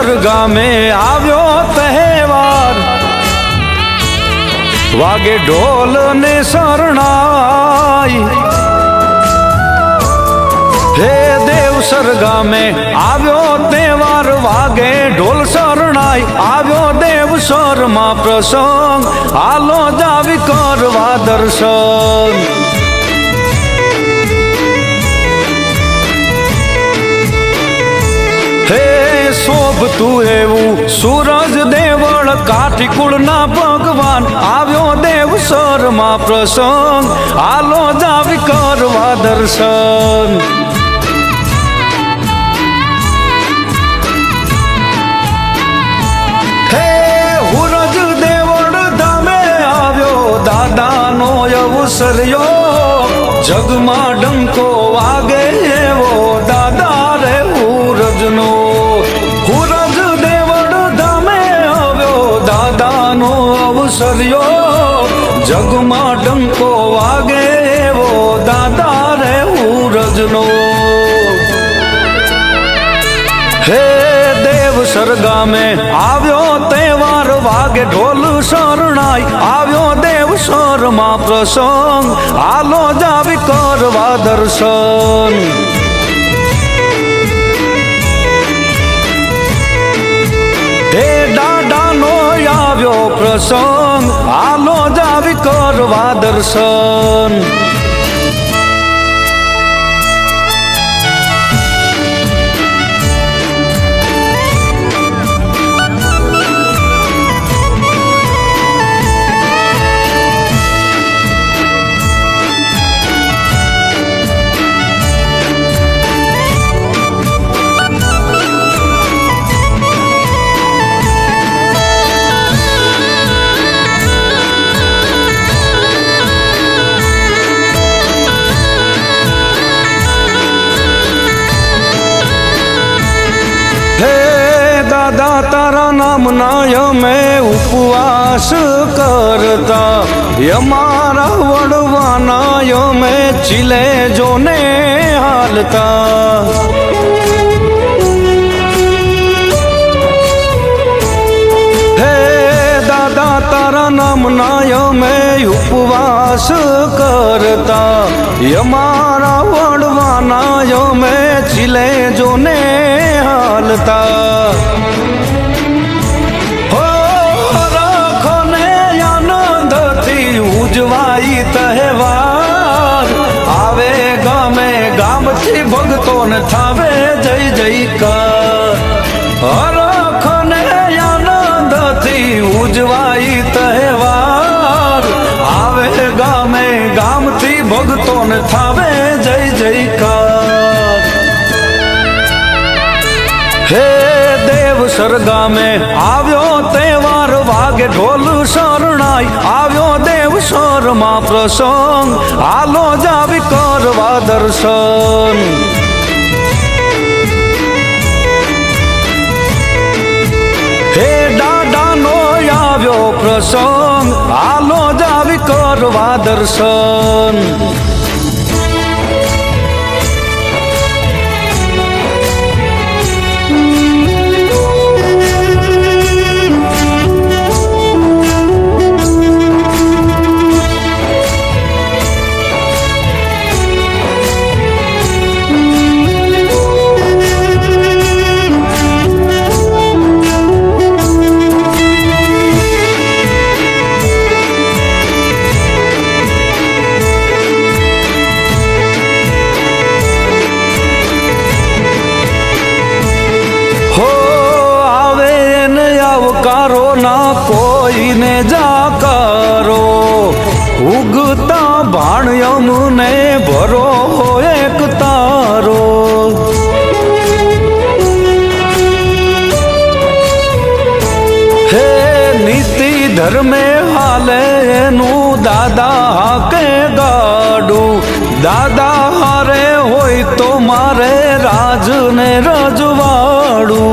સરગામે આવ્યો તહેવાર, વાગે ઢોલ ને શરણાઈ. હે દેવ સરગામે આવ્યો તહેવાર, વાગે ઢોલ શરણાઈ. આવ્યો દેવ સ્વરમાં પ્રસંગ, હાલો જાવી કરવા દર્શન. હે શોભતું એવું સૂરજ દેવળ, કાઠી કુળના ભગવાન. આવ્યો દેવ સ્વરમાં પ્રસંગ, હાલો જાવી કરવા દર્શન. હે હુરજ દેવળ ધામે આવ્યો, દાદાનો અવસર્યો. જગમાં ડંકો વાગે એવો દાદા રે હુરજનો. હુરજ દેવળ ધામે આવ્યો, દાદાનો અવસર્યો. જગમાં ડંકો વાગે એવો દાદા રે હુરજનો. હે દેવ સરગામે આવ્યો તહેવાર, વાગે ઢોલ શરણાઈ. આવ્યો દેવ સ્વરમાં પ્રસંગ, હાલો જાવી કરવા દર્શન. હે દાદાનો આવ્યો પ્રસંગ, હાલો જાવી કરવા દર્શન. દાદા તારા નામના અમે ઉપવાસ કરતા, અમારા વડવાના અમે ચીલે જોને હાલતા. હે દાદા તારા નામના અમે ઉપવાસ કરતા, અમારા વડવાના અમે ચીલે જોને હાલતા. ઉજવાઈ તહેવાર, આવે ગામે ગામથી ભક્તોને થાવે જય જયકાર. હરખને આનંદથી ઉજવાઈ તહેવાર, આવે ગામે ગામથી ભક્તોને થાવે જય જયકાર. હે દેવ સરગામે આવ્યો તહેવાર, વાગે ઢોલ શરણાઈ. આવ્યો દેવ સ્વરમાં પ્રસંગ, હાલો જાવી કરવા દર્શન. હે દાદાનો આવ્યો પ્રસંગ, હાલો જાવી કરવા દર્શન. આવકારો ના કોઈને જાકારો, ઉગતા ભાણ્યમને ભરો એક તારો. હે નીતિ ધર્મે હાલે એનું દાદા હાકે ગાડું. દાદા હારે હોય તો મારે રાજને રજવાડું.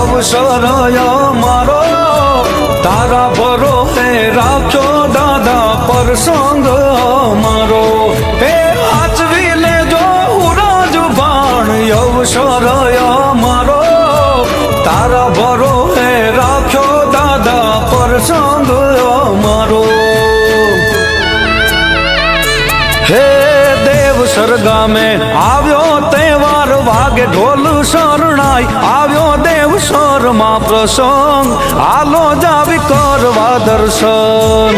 અવસર મારો તારા ભરોસે રાખ્યો દાદા પ્રસંગ મારો. હે આચવી દેવસર ગામે આવ્યો તહેવાર વાગે ઢોલ શરણાઈ આવ્યો દેવસર માં પ્રસંગ હાલો જાવી કરવા દર્શન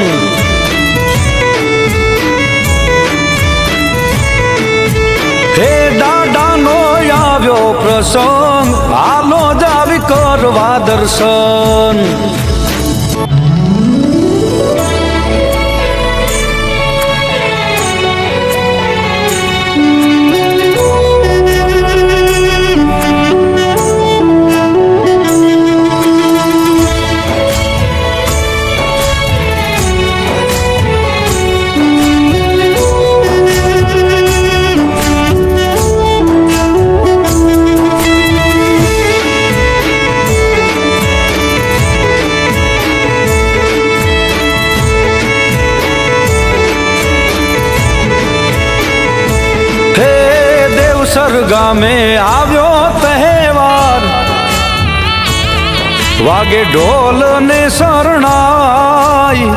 હે દાદાનો આવ્યો પ્રસંગ હાલો જાવી કરવા દર્શન દેવસર ગામે આવ્યો તહેવાર વાગે ઢોલ ને શરણાઈ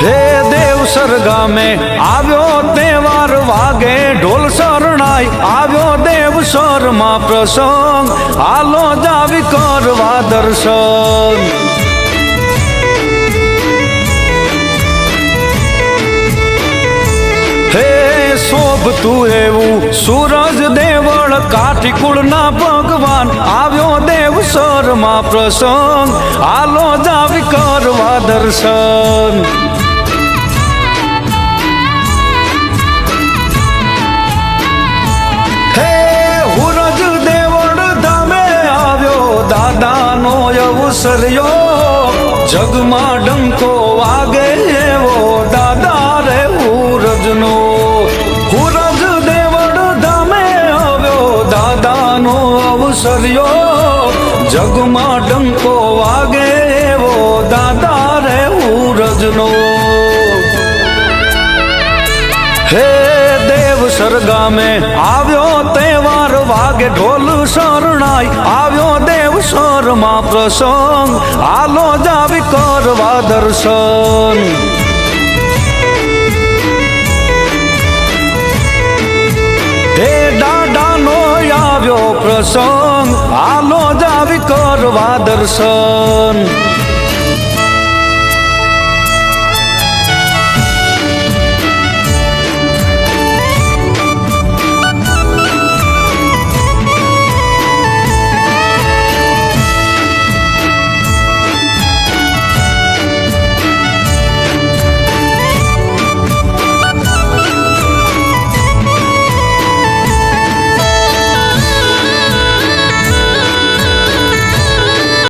હે દેવસર ગામે આવ્યો તહેવાર વાગે ઢોલ શરણાઈ આવ્યો દેવસર માં પ્રસંગ હાલો જાવી કરવા દર્શન હે શોભતું એવું સૂરજ દેવળ કાઠીકુળના ભગવાન આવ્યો દેવસર માં પ્રસંગ હાલો જાવી કરવા દર્શન હે હુરજ દેવળ ધામે આવ્યો દાદાનો અવસર્યો જગમાં ડંકો વાગે એવો દાદા રે હુરજનો હુરજ દેવળ ધામે આવ્યો દાદાનો અવસર્યો જગમાં ડંકો વાગે એવો દાદા રે હુરજનો હે દેવસર ગામે આવ્યો તહેવાર વાગે ઢોલ શરણાઈ આવ્યો દેવસર માં પ્રસંગ હાલો જાવી કરવા દર્શન હે દાદાનો આવ્યો પ્રસંગ હાલો જાવી કરવા દર્શન